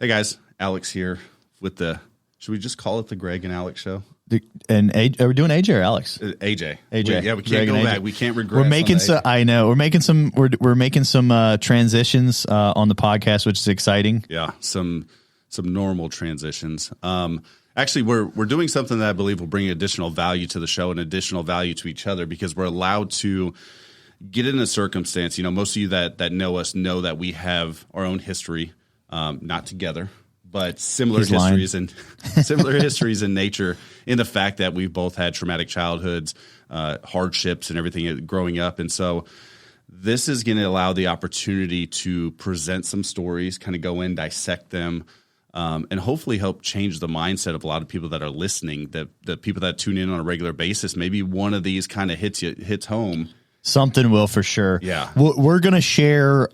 Hey guys, Alex here with should we just call it the Greg and Alex show? Are we doing AJ or Alex? AJ. AJ. We can't go back. We can't regress. We're making some. I know we're making some. We're making some transitions on the podcast, which is exciting. Yeah, some normal transitions. Actually, we're doing something that I believe will bring additional value to the show and additional value to each other because we're allowed to get in a circumstance. You know, most of you that know us know that we have our own history. Not together, but similar histories and similar histories in nature in the fact that we've both had traumatic childhoods, hardships and everything growing up. And so this is going to allow the opportunity to present some stories, kind of go in, dissect them, and hopefully help change the mindset of a lot of people that are listening, the people that tune in on a regular basis. Maybe one of these kind of hits home. Something will for sure. Yeah. We're going to share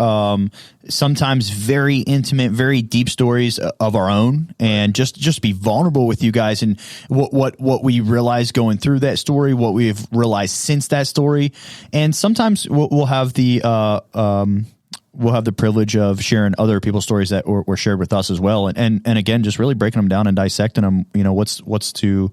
sometimes very intimate, very deep stories of our own and just be vulnerable with you guys and what we realized going through that story, what we've realized since that story. And sometimes we'll have the privilege of sharing other people's stories that were shared with us as well. And again, just really breaking them down and dissecting them, you know, what's to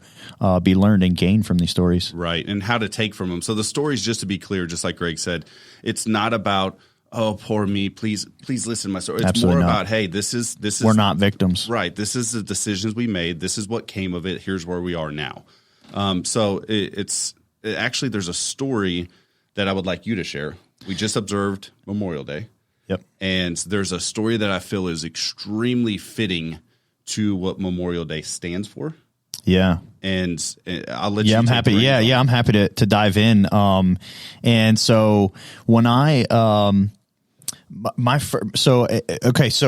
be learned and gained from these stories. Right. And how to take from them. So the stories, just to be clear, just like Greg said, it's not about, oh, poor me, please listen to my story. It's Absolutely more not. about, hey, this is we're not victims. Right. This is the decisions we made. This is what came of it. Here's where we are now. So actually, there's a story that I would like you to share. We just observed Memorial Day. Yep. And there's a story that I feel is extremely fitting to what Memorial Day stands for. Yeah. And I'll let you. Yeah, I'm happy. Yeah, I'm happy to dive in. And so when so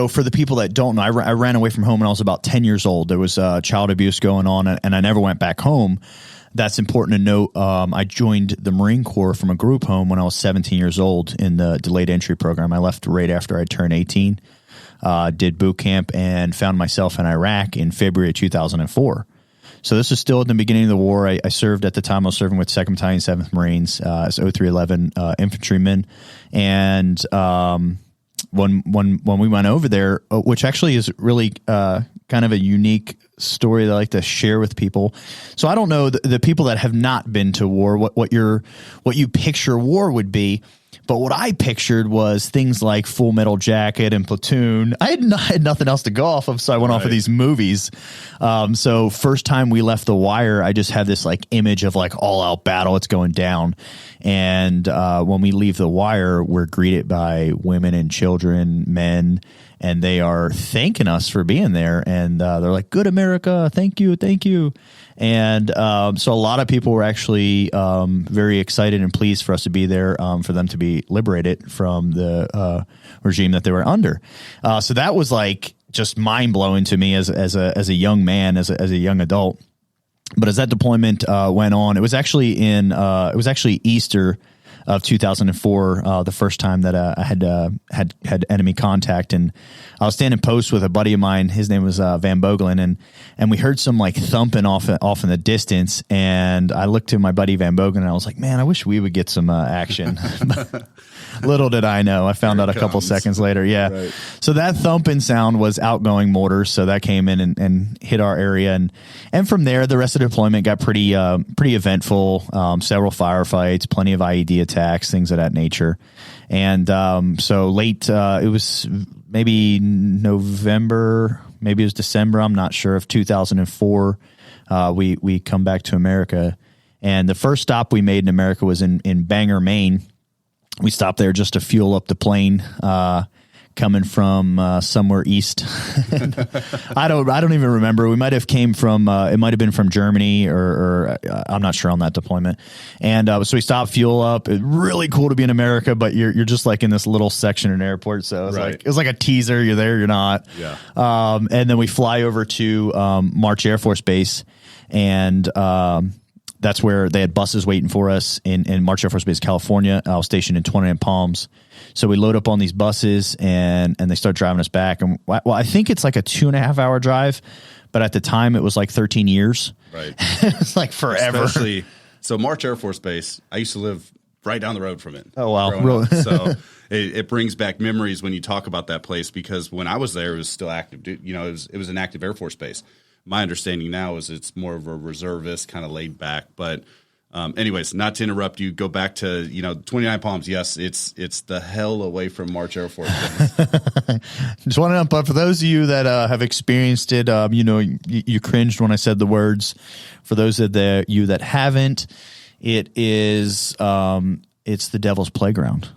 for the people that don't know, I ran away from home when I was about 10 years old. There was child abuse going on, and I never went back home. That's important to note. I joined the Marine Corps from a group home when I was 17 years old in the delayed entry program. I left right after I turned 18, did boot camp, and found myself in Iraq in February of 2004. So this is still at the beginning of the war. I served at the time. I was serving with 2nd Battalion, 7th Marines as 0311 infantryman. And when we went over there, which actually is really kind of a unique story that I like to share with people. So I don't know the people that have not been to war, what you picture war would be. But what I pictured was things like Full Metal Jacket and Platoon. I had nothing else to go off of, so I went off of these movies. So first time we left the wire, I just had this like image of like all out battle. It's going down. And when we leave the wire, we're greeted by women and children, men, and they are thanking us for being there. And they're like, "Good America, thank you, thank you." And so a lot of people were actually very excited and pleased for us to be there, for them to be liberated from the regime that they were under. So that was like just mind blowing to me as a young man, as a young adult. But as that deployment went on, it was actually Easter of 2004, the first time that I had enemy contact, and I was standing post with a buddy of mine. His name was Van Boegelen, and we heard some like thumping off in the distance. And I looked to my buddy Van Boegelen, and I was like, "Man, I wish we would get some action." Little did I know, I found out a couple seconds later. Yeah, right. So that thumping sound was outgoing mortars, so that came in and hit our area, and from there, the rest of the deployment got pretty eventful. Several firefights, plenty of IED attacks, things of that nature. And so late, it was maybe November, maybe it was December, I'm not sure, of 2004. We come back to America, and the first stop we made in America was in Bangor, Maine. We stopped there just to fuel up the plane coming from somewhere east. I don't even remember. We might have came from it might have been from Germany or I'm not sure on that deployment. And so we stopped, fuel up. It was really cool to be in America, but you're just like in this little section in an airport. So it was like a teaser. You're there, you're not. Yeah. And then we fly over to March Air Force Base, and that's where they had buses waiting for us in March Air Force Base, California. I was stationed in 29 Palms. So we load up on these buses and they start driving us back. And well, I think it's like a 2.5 hour drive, but at the time it was like 13 years. Right. It's like forever. Especially, so March Air Force Base, I used to live right down the road from it. Oh, wow. growing Really? up. So it brings back memories when you talk about that place, because when I was there, it was still active. You know, it was an active Air Force base. My understanding now is it's more of a reservist, kind of laid back. But anyways, not to interrupt you, go back to, 29 Palms. Yes, it's the hell away from March Air Force Base. Just want to, but for those of you that have experienced it, you cringed when I said the words. For those of you that haven't, it is it's the devil's playground.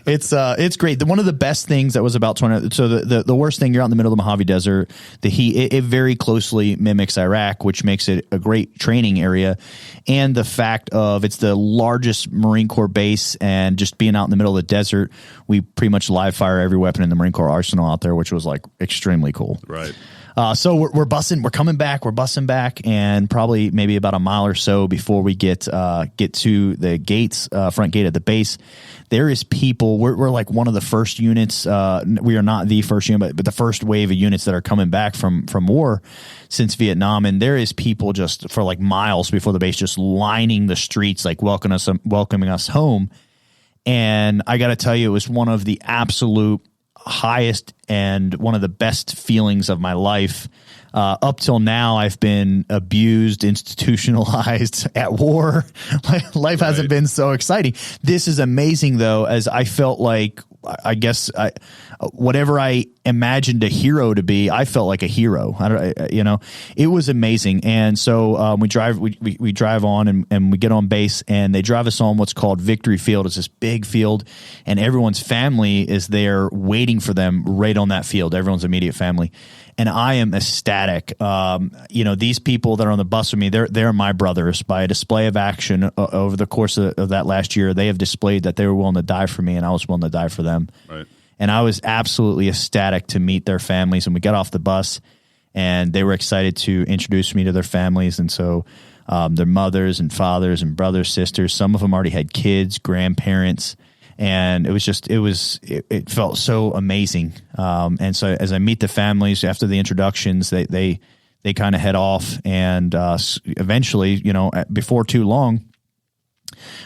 It's great. One of the best things that was about 20. So the worst thing, you're out in the middle of the Mojave Desert. The heat, it very closely mimics Iraq, which makes it a great training area. And the fact of it's the largest Marine Corps base, and just being out in the middle of the desert, we pretty much live fire every weapon in the Marine Corps arsenal out there, which was like extremely cool. Right. So we're busing back, and probably maybe about a mile or so before we get to the gates, front gate at the base. There is people. We're like one of the first units. We are not the first unit, but the first wave of units that are coming back from war since Vietnam. And there is people just for like miles before the base, just lining the streets, like welcoming us home. And I got to tell you, it was one of the absolute highest and one of the best feelings of my life. Up till now, I've been abused, institutionalized at war. Life hasn't been so exciting. This is amazing, though, as I felt like, I guess, whatever I imagined a hero to be, I felt like a hero. It was amazing. And so we drive on and we get on base, and they drive us on what's called Victory Field. It's this big field, and everyone's family is there waiting for them right on that field, everyone's immediate family. And I am ecstatic. These people that are on the bus with me, they're my brothers. By a display of action over the course of that last year, they have displayed that they were willing to die for me, and I was willing to die for them. Right. And I was absolutely ecstatic to meet their families. And we got off the bus, and they were excited to introduce me to their families. And so their mothers and fathers and brothers, sisters, some of them already had kids, grandparents. And it felt so amazing. And so as I meet the families after the introductions, they kind of head off, and eventually, before too long,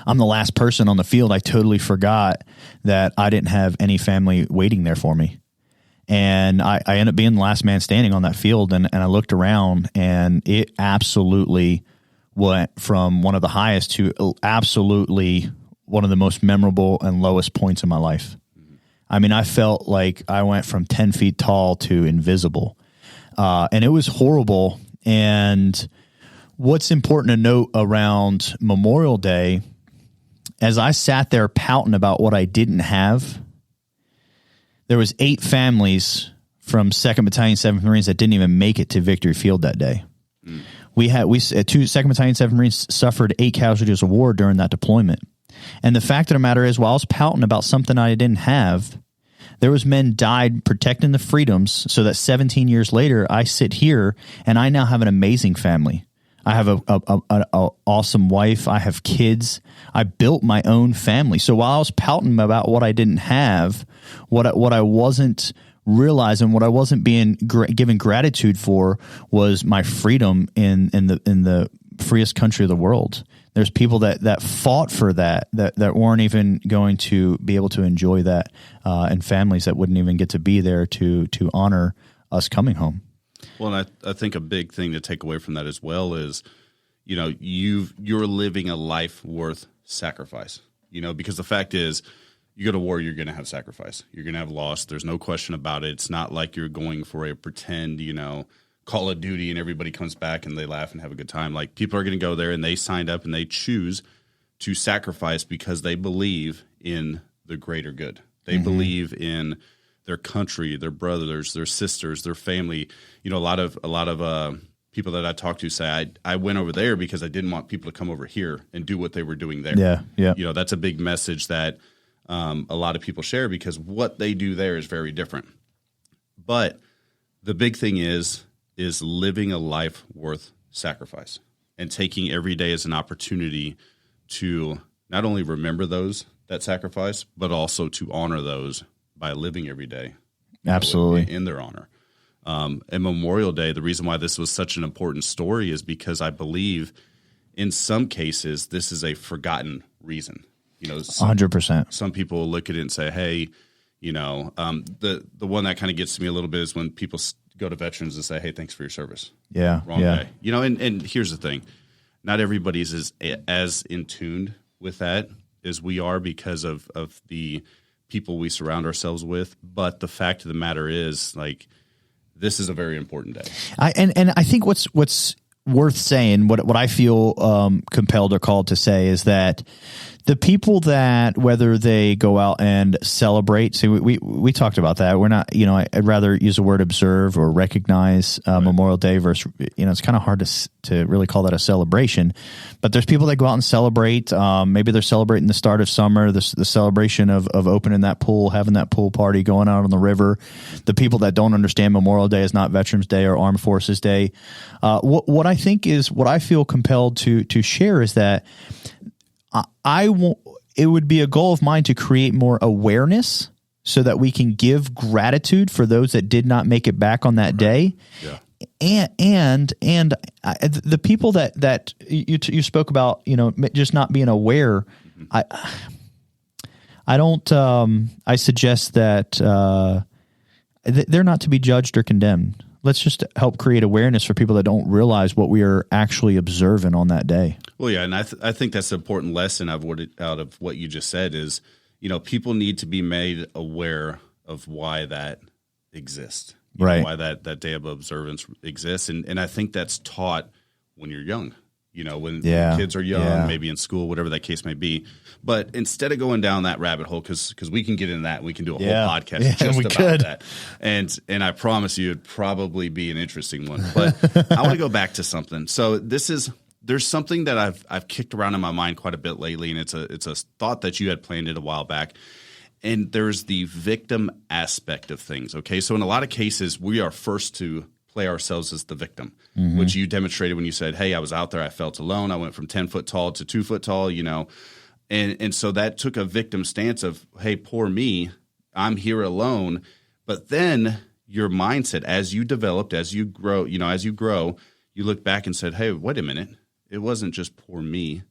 I'm the last person on the field. I totally forgot that I didn't have any family waiting there for me. And I ended up being the last man standing on that field. And I looked around, and it absolutely went from one of the highest to absolutely one of the most memorable and lowest points in my life. I mean, I felt like I went from 10 feet tall to invisible. And it was horrible. And what's important to note around Memorial Day, as I sat there pouting about what I didn't have, there was 8 families from 2nd Battalion, 7th Marines that didn't even make it to Victory Field that day. We 2nd Battalion, 7th Marines suffered 8 casualties of war during that deployment. And the fact of the matter is, while I was pouting about something I didn't have, there was men died protecting the freedoms, so that 17 years later, I sit here and I now have an amazing family. I have an awesome wife. I have kids. I built my own family. So while I was pouting about what I didn't have, what I wasn't realizing, what I wasn't being given gratitude for, was my freedom in the freest country of the world. There's people that fought for that weren't even going to be able to enjoy that, and families that wouldn't even get to be there to honor us coming home. Well, and I think a big thing to take away from that as well is, you're living a life worth sacrifice, because the fact is, you go to war, you're going to have sacrifice. You're going to have loss. There's no question about it. It's not like you're going for a pretend, Call of Duty and everybody comes back and they laugh and have a good time. Like, people are going to go there and they signed up and they choose to sacrifice because they believe in the greater good. They believe in their country, their brothers, their sisters, their family. A lot of people that I talk to say, I went over there because I didn't want people to come over here and do what they were doing there. Yeah. That's a big message that a lot of people share, because what they do there is very different. But the big thing is living a life worth sacrifice and taking every day as an opportunity to not only remember those that sacrifice, but also to honor those by living every day. Absolutely. In their honor. And Memorial Day, the reason why this was such an important story is because I believe in some cases this is a forgotten reason. 100%. Some people will look at it and say, hey, the one that kind of gets to me a little bit is when people go to veterans and say, hey, thanks for your service. Yeah. Wrong day. And here's the thing. Not everybody's as in tuned with that as we are because of the people we surround ourselves with. But the fact of the matter is, like, this is a very important day. I think what's worth saying, what I feel compelled or called to say is that the people that, whether they go out and celebrate, see, we talked about that. We're not, I'd rather use the word observe or recognize Memorial Day versus, it's kind of hard to really call that a celebration. But there's people that go out and celebrate. Maybe they're celebrating the start of summer, the celebration of opening that pool, having that pool party, going out on the river. The people that don't understand Memorial Day is not Veterans Day or Armed Forces Day. What I think is, what I feel compelled to share is that it would be a goal of mine to create more awareness so that we can give gratitude for those that did not make it back on that day. Yeah. And the people that you spoke about, just not being aware. I don't. I suggest that they're not to be judged or condemned. Let's just help create awareness for people that don't realize what we are actually observing on that day. Well, yeah, and I think that's an important lesson out of what you just said is, people need to be made aware of why that exists, right? Why that day of observance exists, and I think that's taught when you're young. When kids are young, maybe in school, whatever that case may be. But instead of going down that rabbit hole, because we can get into that, we can do a whole podcast just about that. And I promise you, it'd probably be an interesting one. But I want to go back to something. So there's something that I've kicked around in my mind quite a bit lately, and it's a thought that you had planted a while back. And there's the victim aspect of things. Okay, so in a lot of cases, we are first to play ourselves as the victim, which you demonstrated when you said, hey, I was out there, I felt alone, I went from 10 foot tall to 2 foot tall, and so that took a victim stance of, hey, poor me, I'm here alone. But then your mindset, as you developed, as you grow, you look back and said, hey, wait a minute, it wasn't just poor me.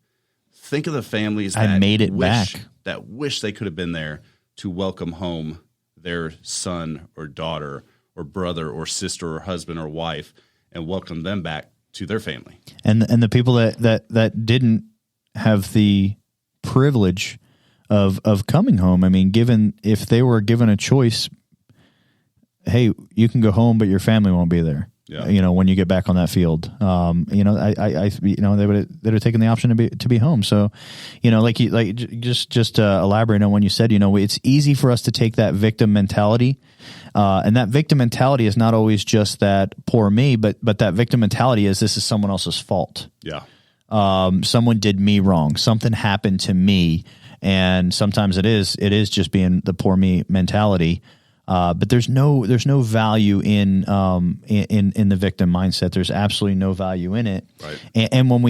Think of the families that wish they could have been there to welcome home their son or daughter or brother or sister or husband or wife and welcome them back to their family. And the people that didn't have the privilege of coming home. I mean, if they were given a choice, hey, you can go home, but your family won't be there. Yeah. When you get back on that field, they would have taken the option to be home. So, just elaborate on when you said, it's easy for us to take that victim mentality. And that victim mentality is not always just that poor me, but that victim mentality is this is someone else's fault. Yeah. Someone did me wrong. Something happened to me. And sometimes it is just being the poor me mentality. But there's no value in the victim mindset. There's absolutely no value in it. Right. And when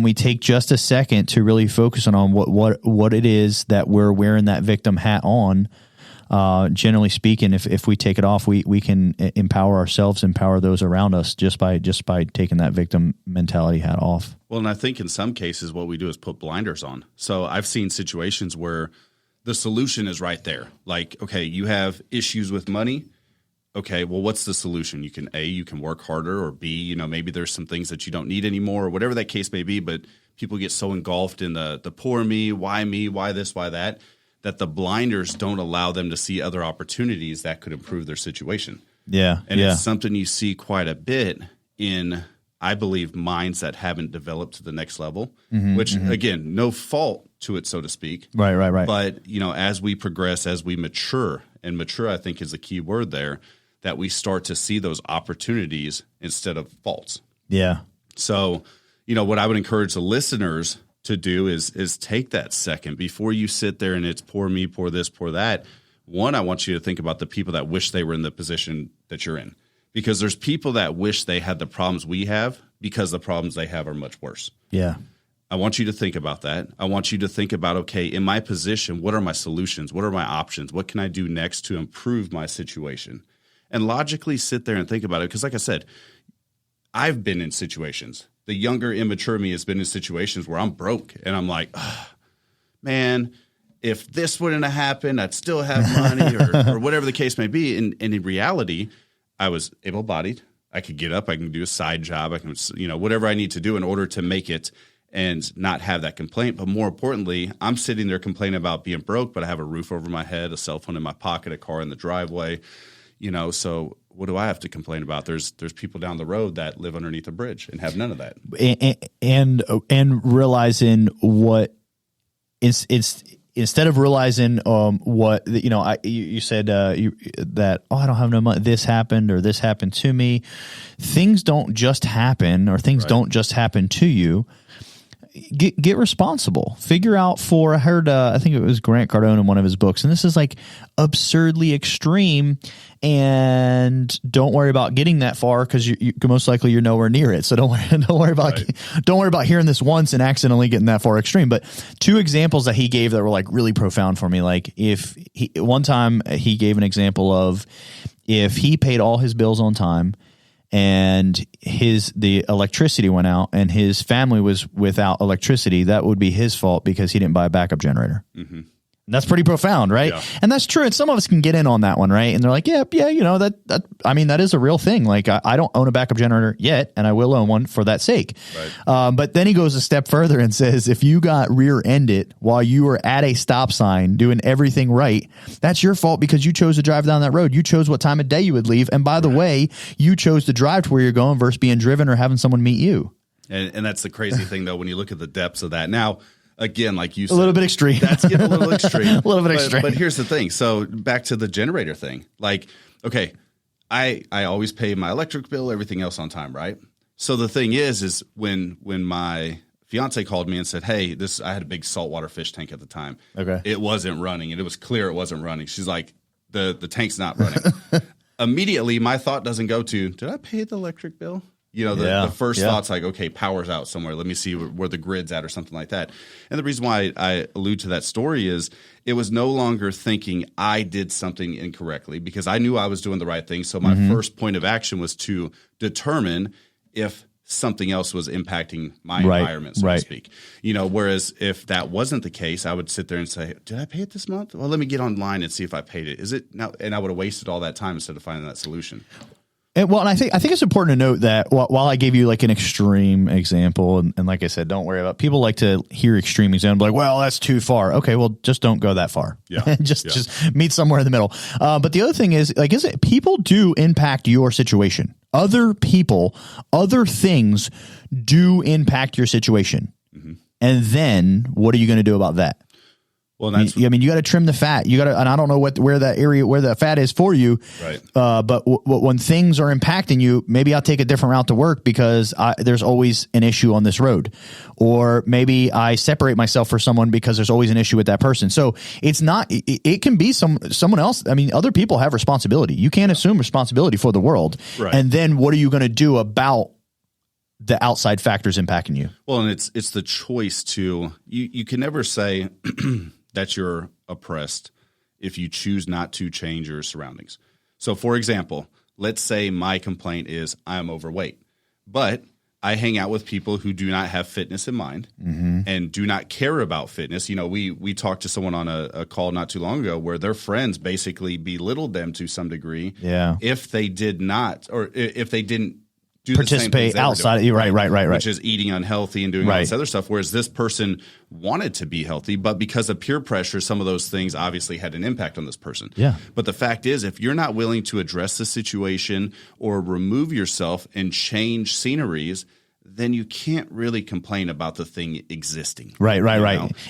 we take just a second to really focus on what it is that we're wearing that victim hat on, generally speaking, if we take it off, we can empower ourselves, empower those around us just by taking that victim mentality hat off. Well, and I think in some cases what we do is put blinders on. So I've seen situations where the solution is right there. Like, okay, you have issues with money. Okay, well, what's the solution? You can work harder, or B, maybe there's some things that you don't need anymore, or whatever that case may be. But people get so engulfed in the poor me, why this, why that the blinders don't allow them to see other opportunities that could improve their situation. Yeah. And it's something you see quite a bit in, I believe, minds that haven't developed to the next level, which, again, no fault to it, so to speak. Right. But, as we progress, as we mature, and mature, I think, is a key word there, that we start to see those opportunities instead of faults. Yeah. So, what I would encourage the listeners to do is take that second before you sit there and it's poor me, poor this, poor that. One, I want you to think about the people that wish they were in the position that you're in, because there's people that wish they had the problems we have because the problems they have are much worse. Yeah. I want you to think about that. I want you to think about, okay, in my position, what are my solutions? What are my options? What can I do next to improve my situation? And logically sit there and think about it. Because like I said, I've been in situations. The younger, immature me has been in situations where I'm broke and I'm like, man, if this wouldn't have happened, I'd still have money or whatever the case may be. And in reality, I was able-bodied. I could get up. I can do a side job. I can, whatever I need to do in order to make it and not have that complaint. But more importantly, I'm sitting there complaining about being broke, but I have a roof over my head, a cell phone in my pocket, a car in the driveway. So what do I have to complain about? There's people down the road that live underneath a bridge and have none of that. And realizing what it's instead of realizing what you said that I don't have no money, this happened or this happened to me. Things don't just happen, or things don't just happen to you. Get responsible. Figure out I heard I think it was Grant Cardone in one of his books, and this is like absurdly extreme, and don't worry about getting that far because you most likely you're nowhere near it. So don't worry about hearing this once and accidentally getting that far extreme. But two examples that he gave that were like really profound for me. Like one time he gave an example of if he paid all his bills on time and the electricity went out and his family was without electricity, that would be his fault because he didn't buy a backup generator. Mm-hmm. And that's pretty profound, right? Yeah. And that's true. And some of us can get in on that one, right? And they're like, yeah, that is a real thing. Like I don't own a backup generator yet, and I will own one for that sake. Right. But then he goes a step further and says, if you got rear-ended while you were at a stop sign doing everything right, that's your fault because you chose to drive down that road. You chose what time of day you would leave. And by the way, you chose to drive to where you're going versus being driven or having someone meet you. And that's the crazy thing, though, when you look at the depths of that. Now, again, like you said, a little bit extreme. That's getting a little extreme. A little bit extreme. But here's the thing. So back to the generator thing. Like, okay, I always pay my electric bill, everything else on time, right? So the thing is when my fiance called me and said, hey, I had a big saltwater fish tank at the time. Okay. It wasn't running, and it was clear it wasn't running. She's like, the tank's not running. Immediately, my thought doesn't go to, did I pay the electric bill? The first thought's like, okay, power's out somewhere. Let me see where the grid's at or something like that. And the reason why I allude to that story is it was no longer thinking I did something incorrectly because I knew I was doing the right thing. So my first point of action was to determine if something else was impacting my environment, so to speak. Whereas if that wasn't the case, I would sit there and say, did I pay it this month? Well, let me get online and see if I paid it. Is it now? And I would have wasted all that time instead of finding that solution. And I think it's important to note that while I gave you like an extreme example, and like I said, don't worry about people like to hear extreme examples like, well, that's too far. Okay, well, just don't go that far. Yeah, just meet somewhere in the middle. But the other thing is people do impact your situation. Other people, other things do impact your situation. Mm-hmm. And then what are you going to do about that? Well, you got to trim the fat. You got to, and I don't know where the fat is for you. Right. But when things are impacting you, maybe I'll take a different route to work because there's always an issue on this road, or maybe I separate myself for someone because there's always an issue with that person. So it's not. It can be someone else. I mean, other people have responsibility. You can't assume responsibility for the world. Right. And then what are you going to do about the outside factors impacting you? Well, and it's the choice to you can never say that you're oppressed if you choose not to change your surroundings. So, for example, let's say my complaint is I'm overweight, but I hang out with people who do not have fitness in mind and do not care about fitness. We talked to someone on a call not too long ago where their friends basically belittled them to some degree if they did not, or if they didn't do participate outside. Right. Which is eating unhealthy and doing all this other stuff. Whereas this person wanted to be healthy, but because of peer pressure, some of those things obviously had an impact on this person. Yeah. But the fact is, if you're not willing to address the situation or remove yourself and change sceneries, then you can't really complain about the thing existing. Right.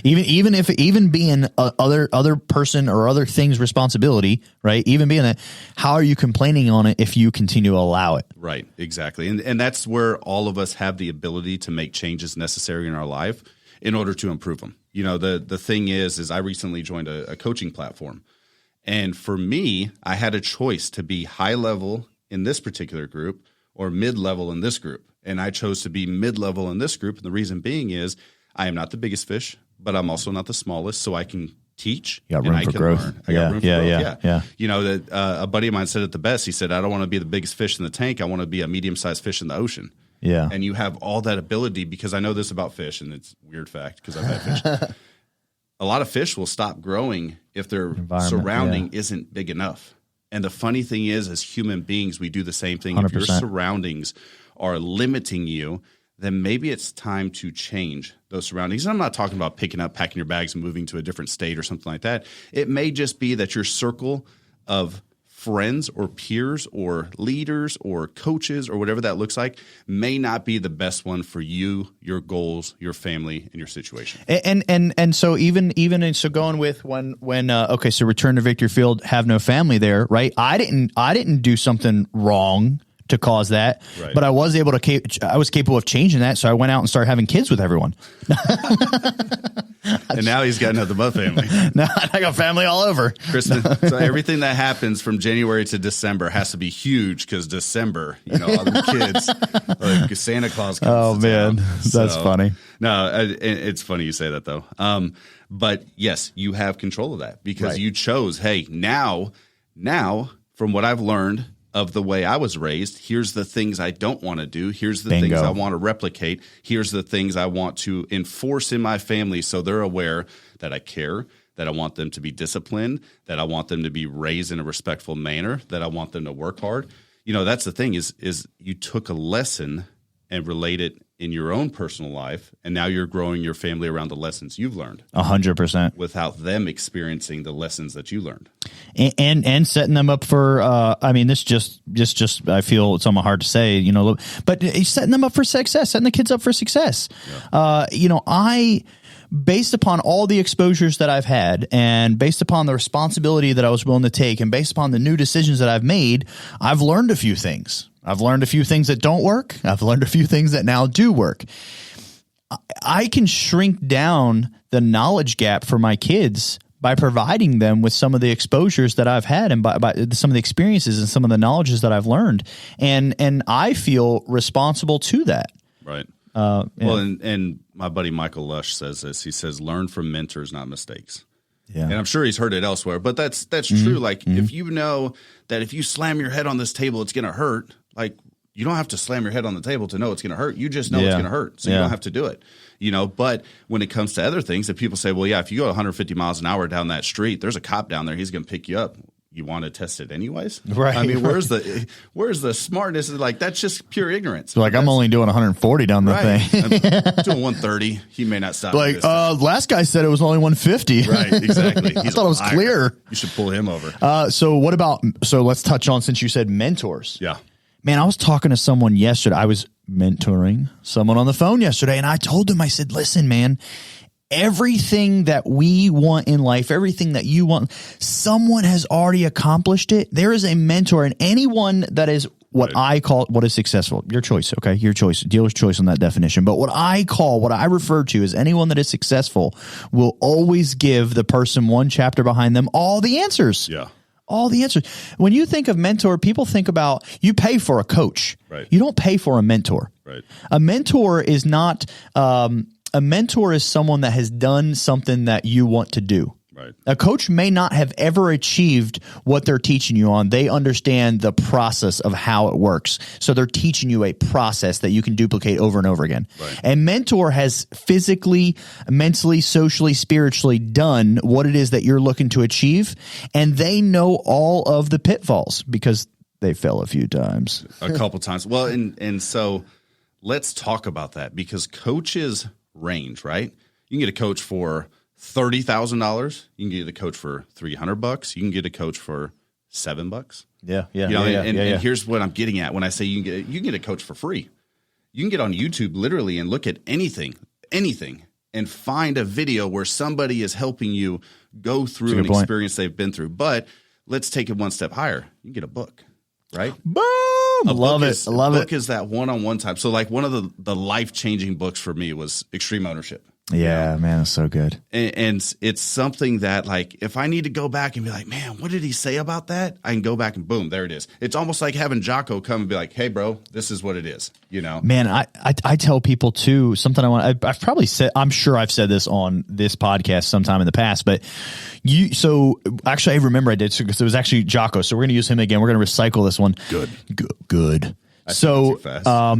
Even being other person or other thing's responsibility, right? Even being that, how are you complaining on it if you continue to allow it? Right, exactly. And that's where all of us have the ability to make changes necessary in our life in order to improve them. The thing is I recently joined a coaching platform. And for me, I had a choice to be high level in this particular group or mid-level in this group. And I chose to be mid-level in this group. And the reason being is I am not the biggest fish, but I'm also not the smallest. So I can teach and I can learn. I got room for growth. Yeah. A buddy of mine said it the best. He said, I don't want to be the biggest fish in the tank. I want to be a medium-sized fish in the ocean. Yeah. And you have all that ability because I know this about fish, and it's a weird fact because I've had fish. a lot of fish will stop growing if their surrounding isn't big enough. And the funny thing is, as human beings, we do the same thing. 100%. If your surroundings are limiting you, then maybe it's time to change those surroundings. And I'm not talking about packing your bags and moving to a different state or something like that. It may just be that your circle of friends or peers or leaders or coaches or whatever that looks like may not be the best one for you, your goals, your family, and your situation. And so so going with when okay, so return to Victory Field, have no family there, right? I didn't do something wrong to cause that, right. But I was capable of changing that. So I went out and started having kids with everyone. And now he's got nothing but family. Now I got family all over. Kristen, so everything that happens from January to December has to be huge because December, all the kids, like Santa Claus comes Oh, to man. town. That's funny. No, it's funny you say that, though. But, yes, you have control of that because you chose, hey, now, from what I've learned of the way I was raised, here's the things I don't want to do. Here's the things I want to replicate. Here's the things I want to enforce in my family so they're aware that I care, that I want them to be disciplined, that I want them to be raised in a respectful manner, that I want them to work hard. That's the thing is you took a lesson and relate it in your own personal life, and now you're growing your family around the lessons you've learned. 100%. Without them experiencing the lessons that you learned. And setting them up for, this just I feel it's on my heart to say, but setting them up for success, setting the kids up for success. Yeah. Based upon all the exposures that I've had and based upon the responsibility that I was willing to take and based upon the new decisions that I've made, I've learned a few things. I've learned a few things that don't work. I've learned a few things that now do work. I can shrink down the knowledge gap for my kids by providing them with some of the exposures that I've had and by some of the experiences and some of the knowledges that I've learned. And I feel responsible to that. Right. Yeah. Well, and my buddy Michael Lush says this. He says, learn from mentors, not mistakes. Yeah. And I'm sure he's heard it elsewhere, but that's true. Like if you know that if you slam your head on this table, it's going to hurt. Like you don't have to slam your head on the table to know it's going to hurt. You just know it's going to hurt. So you don't have to do it, but when it comes to other things that people say, well, yeah, if you go 150 miles an hour down that street, there's a cop down there. He's going to pick you up. You want to test it anyways? Right. I mean, where's the smartness? Like, that's just pure ignorance. Like, I'm only doing 140 down the thing. I'm doing 130. He may not stop. Like, last guy said it was only 150. Right, exactly. I thought it was clear. You should pull him over. So let's touch on, since you said mentors. Yeah. Man, I was talking to someone yesterday. I was mentoring someone on the phone yesterday, and I told him, I said, listen, man, everything that we want in life, everything that you want, someone has already accomplished it. There is a mentor, and anyone that is what I call what is successful. Your choice, okay? Your choice. Dealer's choice on that definition. But what I refer to as anyone that is successful will always give the person one chapter behind them all the answers. Yeah. All the answers. When you think of mentor, people think about you pay for a coach. Right. You don't pay for a mentor. Right. A mentor is not a mentor is someone that has done something that you want to do. Right. A coach may not have ever achieved what they're teaching you on. They understand the process of how it works. So they're teaching you a process that you can duplicate over and over again. Right. A mentor has physically, mentally, socially, spiritually done what it is that you're looking to achieve. And they know all of the pitfalls because they fell a few times. A couple times. Well, and so let's talk about that because coaches range, right? You can get a coach for $30,000. You can get a coach for $300. You can get a coach for $7. Yeah. And here's what I'm getting at when I say you can get a coach for free. You can get on YouTube literally and look at anything, and find a video where somebody is helping you go through an experience they've been through. But let's take it one step higher. You can get a book, right? Boom! Love it. A book is that one-on-one time. So like one of the life-changing books for me was Extreme Ownership. Yeah, man, it's so good. And it's something that, like, if I need to go back and be like, man, what did he say about that? I can go back and boom, there it is. It's almost like having Jocko come and be like, hey, bro, this is what it is, Man, I tell people, too, something I've probably said, I'm sure I've said this on this podcast sometime in the past, but actually, I remember I did, because it was actually Jocko, so we're going to use him again. We're going to recycle this one. Good. So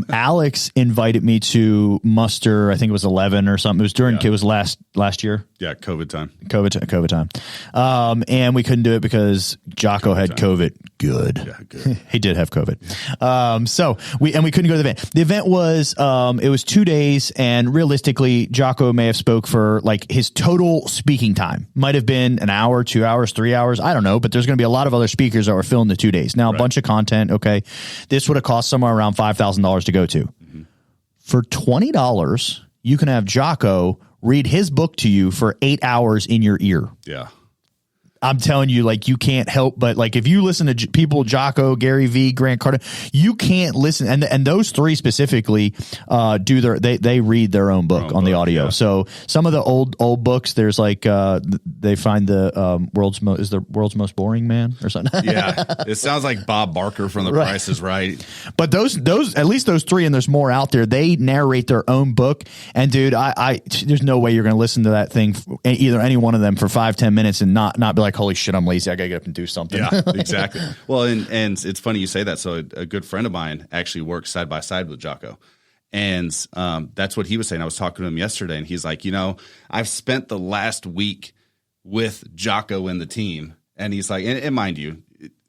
Alex invited me to muster, I think it was 11 or something. It was during it was last year. Yeah, COVID time. COVID time. And we couldn't do it because Jocko had COVID. Good. Yeah, good. He did have COVID. So we couldn't go to the event. The event was, it was 2 days, and realistically, Jocko may have spoke for like his total speaking time might have been an hour, 2 hours, 3 hours. I don't know, but there's going to be a lot of other speakers that were filling the 2 days. Now, a bunch of content. Okay. This would have cost somewhere around $5,000 to go to. Mm-hmm. For $20, you can have Jocko read his book to you for 8 hours in your ear. Yeah. I'm telling you, like, you can't help but, like, if you listen to people, Jocko, Gary Vee, Grant Cardone, you can't listen. And those three specifically they read their own book on the audio. Yeah. So some of the old books, there's like they find the world's most boring man or something. Yeah, it sounds like Bob Barker from The Price is Right. But those at least those three, and there's more out there. They narrate their own book. And dude, I there's no way you're going to listen to that thing, either any one of them, for 5-10 minutes and not be like, holy shit, I'm lazy, I gotta get up and do something. Yeah, exactly. Well, and it's funny you say that. So a good friend of mine actually works side by side with Jocko, and that's what he was saying. I was talking to him yesterday, and he's like, I've spent the last week with Jocko and the team, and he's like, and mind you,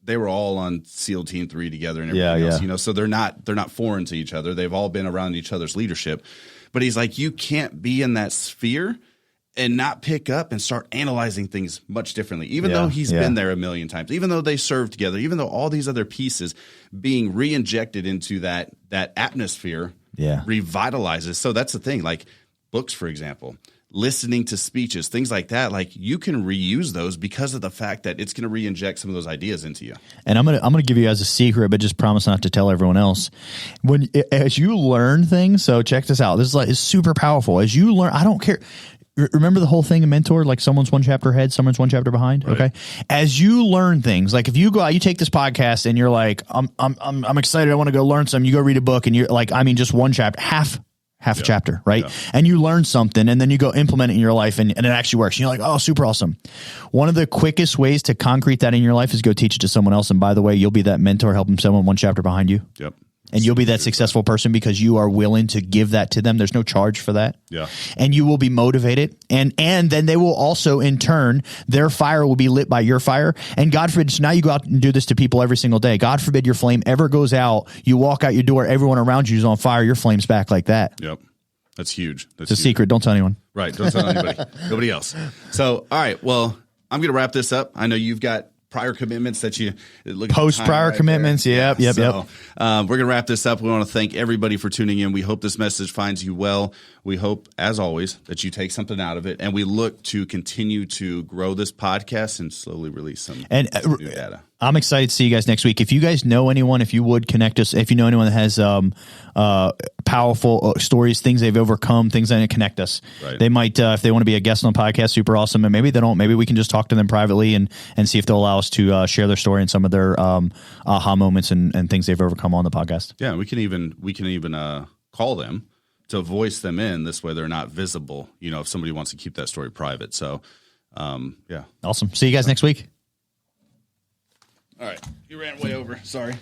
they were all on SEAL Team 3 together and everything else, so they're not foreign to each other. They've all been around each other's leadership, but he's like, you can't be in that sphere and not pick up and start analyzing things much differently, even though he's been there a million times, even though they served together, even though all these other pieces being re-injected into that atmosphere revitalizes. So that's the thing, like books, for example, listening to speeches, things like that, like you can reuse those because of the fact that it's going to re-inject some of those ideas into you. And I'm gonna give you as a secret, but just promise not to tell everyone else. As you learn things, so check this out. This is it's super powerful. As you learn, I don't care. Remember the whole thing in Mentor, like someone's one chapter ahead, someone's one chapter behind. Right. Okay. As you learn things, like if you go out, you take this podcast and you're like, I'm excited. I want to go learn something. You go read a book and you're like, just one chapter, half a chapter, right? Yeah. And you learn something and then you go implement it in your life and it actually works. And you're like, oh, super awesome. One of the quickest ways to concrete that in your life is go teach it to someone else. And by the way, you'll be that mentor helping someone one chapter behind you. Yep. And you'll be that successful person because you are willing to give that to them. There's no charge for that. Yeah. And you will be motivated. And then they will also, in turn, their fire will be lit by your fire. And God forbid, so now you go out and do this to people every single day. God forbid your flame ever goes out. You walk out your door, everyone around you is on fire. Your flame's back like that. Yep. That's huge. It's a secret. Don't tell anyone. Right. Don't tell anybody. Nobody else. So, all right. Well, I'm going to wrap this up. I know you've got prior commitments that you look at. Post prior right commitments. There. Yep. We're going to wrap this up. We want to thank everybody for tuning in. We hope this message finds you well. We hope, as always, that you take something out of it, and we look to continue to grow this podcast and slowly release some new data. I'm excited to see you guys next week. If you guys know anyone, if you would connect us, if you know anyone that has powerful stories, things they've overcome, things that connect us. Right. They might, if they want to be a guest on the podcast, super awesome. And maybe they don't. Maybe we can just talk to them privately and see if they'll allow us to share their story and some of their aha moments and things they've overcome on the podcast. Yeah, we can even call them to voice them in. This way they're not visible, if somebody wants to keep that story private. So, yeah. Awesome. See you guys next week. All right. You ran way over. Sorry.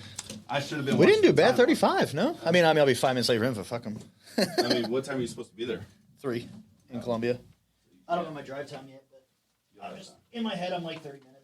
I should have been. We didn't do bad. 35, no? I mean, I'll be 5 minutes late for info. Fuck them. What time are you supposed to be there? 3 in Columbia. I don't know my drive time yet, but in my head, I'm like 30 minutes.